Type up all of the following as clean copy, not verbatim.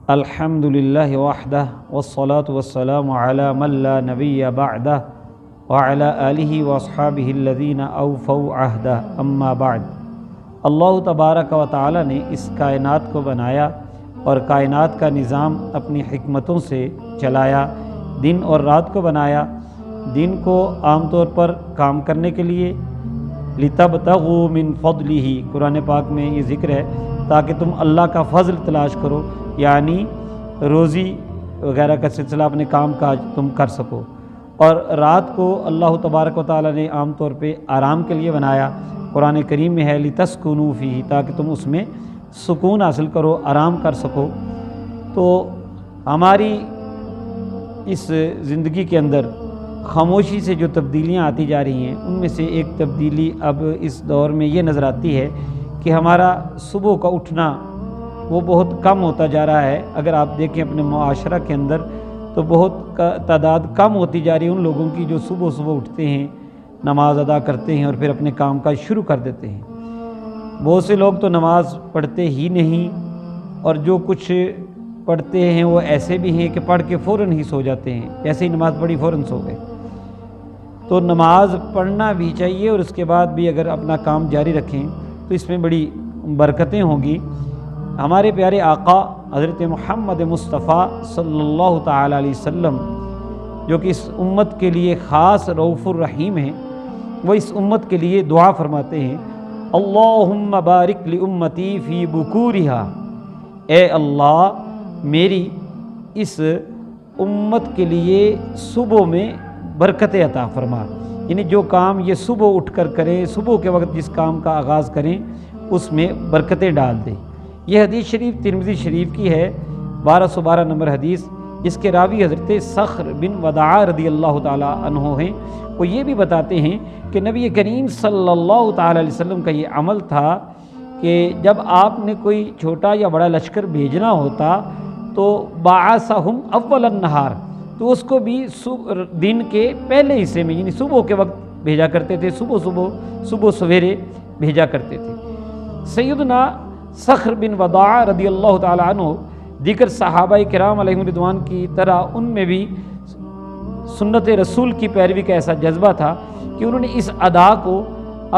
الحمدللہ وحدہ والصلاة والسلام علی من لا نبی بعدہ وعلی آلہ واصحابہ الذین اوفوا عہدہ اما بعد۔ اللہ تبارک و تعالی نے اس کائنات کو بنایا اور کائنات کا نظام اپنی حکمتوں سے چلایا، دن اور رات کو بنایا۔ دن کو عام طور پر کام کرنے کے لیے، لِتَبْتَغُوا مِن فَضْلِهِ، قرآن پاک میں یہ ذکر ہے تاکہ تم اللہ کا فضل تلاش کرو، یعنی روزی وغیرہ کا سلسلہ اپنے کام کاج تم کر سکو۔ اور رات کو اللہ تبارک و تعالی نے عام طور پہ آرام کے لیے بنایا۔ قرآن کریم میں ہے لِتَسْكُنُوا فِيهِ، تاکہ تم اس میں سکون حاصل کرو، آرام کر سکو۔ تو ہماری اس زندگی کے اندر خاموشی سے جو تبدیلیاں آتی جا رہی ہیں، ان میں سے ایک تبدیلی اب اس دور میں یہ نظر آتی ہے کہ ہمارا صبح کا اٹھنا وہ بہت کم ہوتا جا رہا ہے۔ اگر آپ دیکھیں اپنے معاشرہ کے اندر تو بہت تعداد کم ہوتی جا رہی ہے ان لوگوں کی جو صبح صبح اٹھتے ہیں، نماز ادا کرتے ہیں اور پھر اپنے کام کاج شروع کر دیتے ہیں۔ بہت سے لوگ تو نماز پڑھتے ہی نہیں، اور جو کچھ پڑھتے ہیں وہ ایسے بھی ہیں کہ پڑھ کے فوراً ہی سو جاتے ہیں، جیسے ہی نماز پڑھی فوراً سو گئے۔ تو نماز پڑھنا بھی چاہیے، اور اس کے بعد بھی اگر اپنا کام جاری رکھیں تو اس میں بڑی برکتیں ہوں گی۔ ہمارے پیارے آقا حضرت محمد مصطفیٰ صلی اللہ تعالی علیہ وسلم، جو کہ اس امت کے لیے خاص رؤوف الرحیم ہیں، وہ اس امت کے لیے دعا فرماتے ہیں، اللہم بارک لامتی فی بکورہا، اے اللہ میری اس امت کے لیے صبح میں برکت عطا فرما، یعنی جو کام یہ صبح اٹھ کر کریں، صبح کے وقت جس کام کا آغاز کریں اس میں برکتیں ڈال دیں۔ یہ حدیث شریف ترمذی شریف کی ہے، 1212 نمبر حدیث۔ اس کے راوی حضرت صخر بن وداع رضی اللہ تعالیٰ عنہ ہیں۔ وہ یہ بھی بتاتے ہیں کہ نبی کریم صلی اللہ تعالیٰ علیہ وسلم کا یہ عمل تھا کہ جب آپ نے کوئی چھوٹا یا بڑا لشکر بھیجنا ہوتا تو بعثہم اول النہار، تو اس کو بھی دن کے پہلے حصے میں، یعنی صبح کے وقت بھیجا کرتے تھے، صبح سویرے بھیجا کرتے تھے۔ سیدنا صخر بن وداع رضی اللہ تعالیٰ عنہ دیگر صحابہ کرام علیہم رضوان کی طرح ان میں بھی سنت رسول کی پیروی کا ایسا جذبہ تھا کہ انہوں نے اس ادا کو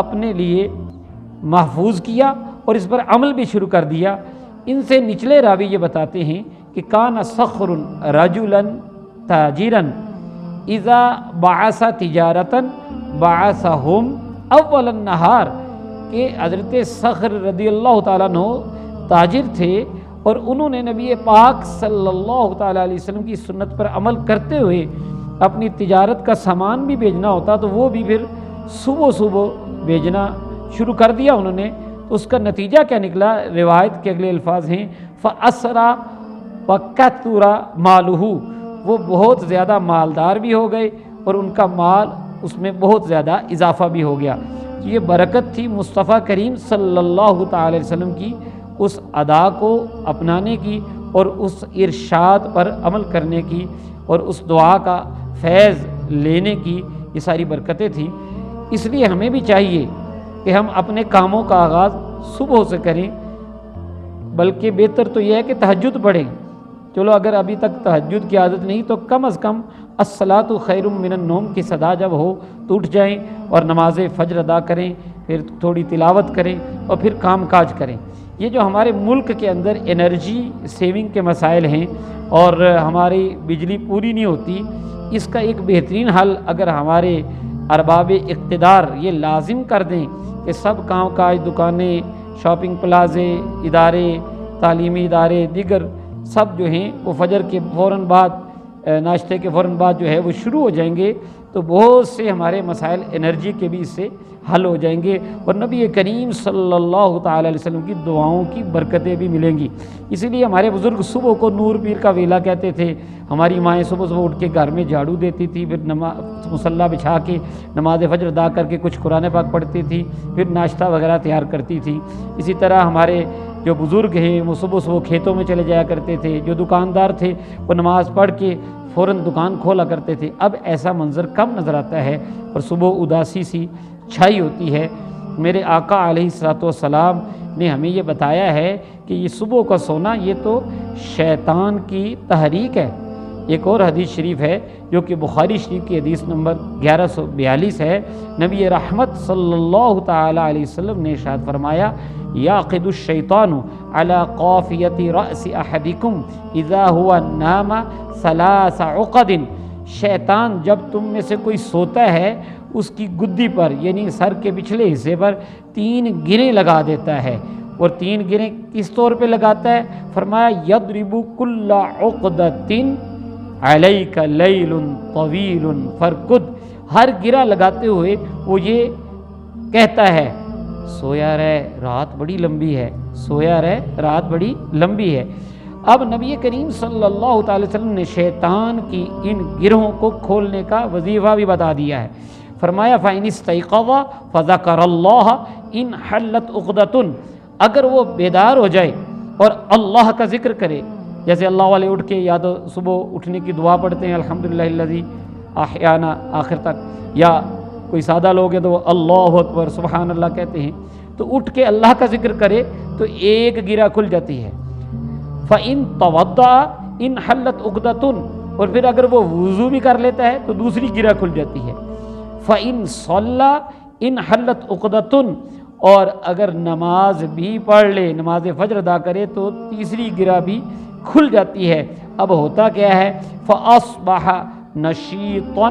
اپنے لیے محفوظ کیا اور اس پر عمل بھی شروع کر دیا۔ ان سے نچلے راوی یہ بتاتے ہیں کہ کان صخر رجلا تاجرا اذا بعث تجارتا بعثہم اول النہار، کہ حضرت صخر رضی اللہ تعالیٰ عنہ تاجر تھے اور انہوں نے نبی پاک صلی اللہ تعالیٰ علیہ وسلم کی سنت پر عمل کرتے ہوئے اپنی تجارت کا سامان بھی بھیجنا ہوتا تو وہ بھی پھر صبح بھیجنا شروع کر دیا انہوں نے۔ تو اس کا نتیجہ کیا نکلا؟ روایت کے اگلے الفاظ ہیں فَأَسْرَى وَكَثُرَ مَالُهُ، وہ بہت زیادہ مالدار بھی ہو گئے اور ان کا مال اس میں بہت زیادہ اضافہ بھی ہو گیا۔ یہ برکت تھی مصطفیٰ کریم صلی اللہ تعالی علیہ وسلم کی اس ادا کو اپنانے کی اور اس ارشاد پر عمل کرنے کی اور اس دعا کا فیض لینے کی، یہ ساری برکتیں تھیں۔ اس لیے ہمیں بھی چاہیے کہ ہم اپنے کاموں کا آغاز صبح سے کریں، بلکہ بہتر تو یہ ہے کہ تہجد پڑھیں۔ چلو اگر ابھی تک تہجد کی عادت نہیں تو کم از کم الصلاۃ خیر من النوم کی صدا جب ہو تو اٹھ جائیں اور نماز فجر ادا کریں، پھر تھوڑی تلاوت کریں اور پھر کام کاج کریں۔ یہ جو ہمارے ملک کے اندر انرجی سیونگ کے مسائل ہیں اور ہماری بجلی پوری نہیں ہوتی، اس کا ایک بہترین حل اگر ہمارے ارباب اقتدار یہ لازم کر دیں کہ سب کام کاج، دکانیں، شاپنگ پلازے، ادارے، تعلیمی ادارے، دیگر سب جو ہیں وہ فجر کے فوراً بعد، ناشتے کے فوراً بعد جو ہے وہ شروع ہو جائیں گے، تو بہت سے ہمارے مسائل انرجی کے بھی اس سے حل ہو جائیں گے اور نبی کریم صلی اللہ تعالی علیہ وسلم کی دعاؤں کی برکتیں بھی ملیں گی۔ اسی لیے ہمارے بزرگ صبح کو نور پیر کا ویلا کہتے تھے۔ ہماری مائیں صبح اٹھ کے گھر میں جھاڑو دیتی تھی، پھر مصلی بچھا کے نماز فجر ادا کر کے کچھ قرآن پاک پڑھتی تھی، پھر ناشتہ وغیرہ تیار کرتی تھی۔ اسی طرح ہمارے جو بزرگ ہیں وہ صبح کھیتوں میں چلے جایا کرتے تھے، جو دکاندار تھے وہ نماز پڑھ کے فوراً دکان کھولا کرتے تھے۔ اب ایسا منظر کم نظر آتا ہے اور صبح اداسی سی چھائی ہوتی ہے۔ میرے آقا علیہ الصلوۃ والسلام نے ہمیں یہ بتایا ہے کہ یہ صبح کا سونا یہ تو شیطان کی تحریک ہے۔ ایک اور حدیث شریف ہے جو کہ بخاری شریف کی حدیث نمبر 1142 ہے، نبی رحمت صلی اللہ تعالی علیہ وسلم نے ارشاد فرمایا، یعقد الشیطان علی قافیۃ رأس احدکم اذا هو نام 3 عقد، شیطان جب تم میں سے کوئی سوتا ہے اس کی گدی پر یعنی سر کے پچھلے حصے پر 3 گریں لگا دیتا ہے۔ اور 3 گریں کس طور پہ لگاتا ہے؟ فرمایا یضرب کل عقدۃ علیک لیل طویل فرقد، ہر گرہ لگاتے ہوئے وہ یہ کہتا ہے سویا رہ رات بڑی لمبی ہے، سویا رہ رات بڑی لمبی ہے۔ اب نبی کریم صلی اللہ تعالی وسلم نے شیطان کی ان گرہوں کو کھولنے کا وظیفہ بھی بتا دیا ہے۔ فرمایا فَإِنِ اسْتَيْقَظَ فَذَكَرَ اللَّهَ إِنْ حَلَّتْ عُقْدَةٌ، اگر وہ بیدار ہو جائے اور اللہ کا ذکر کرے، جیسے اللہ والے اٹھ کے یا تو صبح اٹھنے کی دعا پڑھتے ہیں الحمدللہ الذی احیانا آخر تک، یا کوئی سادہ لوگ ہیں تو وہ اللہ اکبر سبحان اللہ کہتے ہیں، تو اٹھ کے اللہ کا ذکر کرے تو ایک گرہ کھل جاتی ہے۔ فَإِن تَوَضَّأَ إِنْ حَلَّتْ عُقْدَةٌ، اور پھر اگر وہ وضو بھی کر لیتا ہے تو دوسری گرہ کھل جاتی ہے۔ فَإِن صَلَّى إِنْ حَلَّتْ عُقْدَةٌ، اور اگر نماز بھی پڑھ لے، نماز فجر ادا کرے تو تیسری گرہ بھی کھل جاتی ہے۔ اب ہوتا کیا ہے؟ فَأَصْبَحَ نَشِيطًا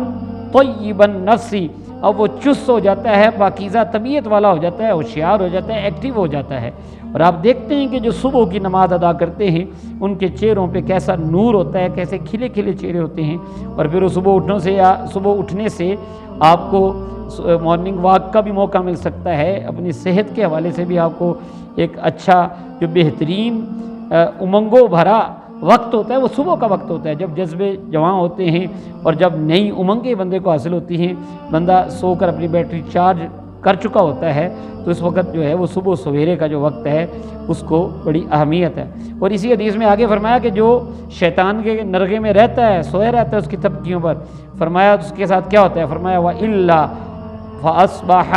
طَيِّبَ النَّفْسِ، اب وہ چست ہو جاتا ہے، پاکیزہ طبیعت والا ہو جاتا ہے، ہوشیار ہو جاتا ہے، ایکٹیو ہو جاتا ہے۔ اور آپ دیکھتے ہیں کہ جو صبح کی نماز ادا کرتے ہیں ان کے چہروں پہ کیسا نور ہوتا ہے، کیسے کھلے کھلے چہرے ہوتے ہیں۔ اور پھر وہ صبح اٹھنے سے آپ کو مارننگ واک کا بھی موقع مل سکتا ہے، اپنی صحت کے حوالے سے بھی آپ کو ایک اچھا جو بہترین امنگوں بھرا وقت ہوتا ہے وہ صبح کا وقت ہوتا ہے، جب جذبے جوان ہوتے ہیں اور جب نئی امنگیں بندے کو حاصل ہوتی ہیں، بندہ سو کر اپنی بیٹری چارج کر چکا ہوتا ہے، تو اس وقت جو ہے وہ صبح سویرے کا جو وقت ہے اس کو بڑی اہمیت ہے۔ اور اسی حدیث میں آگے فرمایا کہ جو شیطان کے نرغے میں رہتا ہے، سویا رہتا ہے اس کی تھپکیوں پر، فرمایا اس کے ساتھ کیا ہوتا ہے؟ فرمایا وَإِلَّا فَأَصْبَحَ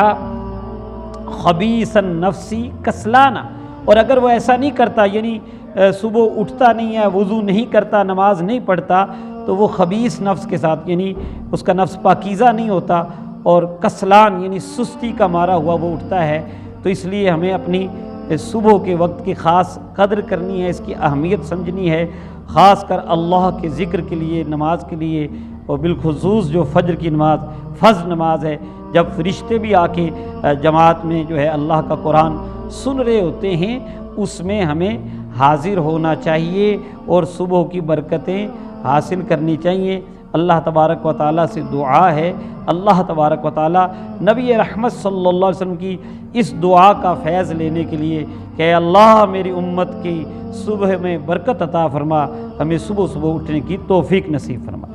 خَبِيثَ النَّفْسِ كَسْلَانًا، اور اگر وہ ایسا نہیں کرتا، یعنی صبح اٹھتا نہیں ہے، وضو نہیں کرتا، نماز نہیں پڑھتا، تو وہ خبیث نفس کے ساتھ، یعنی اس کا نفس پاکیزہ نہیں ہوتا، اور کسلان یعنی سستی کا مارا ہوا وہ اٹھتا ہے۔ تو اس لیے ہمیں اپنی صبح کے وقت کی خاص قدر کرنی ہے، اس کی اہمیت سمجھنی ہے، خاص کر اللہ کے ذکر کے لیے، نماز کے لیے، اور بالخصوص جو فجر کی نماز فرض نماز ہے، جب فرشتے بھی آ کے جماعت میں جو ہے اللہ کا قرآن سن رہے ہوتے ہیں، اس میں ہمیں حاضر ہونا چاہیے اور صبح کی برکتیں حاصل کرنی چاہیے۔ اللہ تبارک و تعالیٰ سے دعا ہے، اللہ تبارک و تعالیٰ نبی رحمت صلی اللہ علیہ وسلم کی اس دعا کا فیض لینے کے لیے کہ اے اللہ میری امت کی صبح میں برکت عطا فرما، ہمیں صبح صبح اٹھنے کی توفیق نصیب فرما۔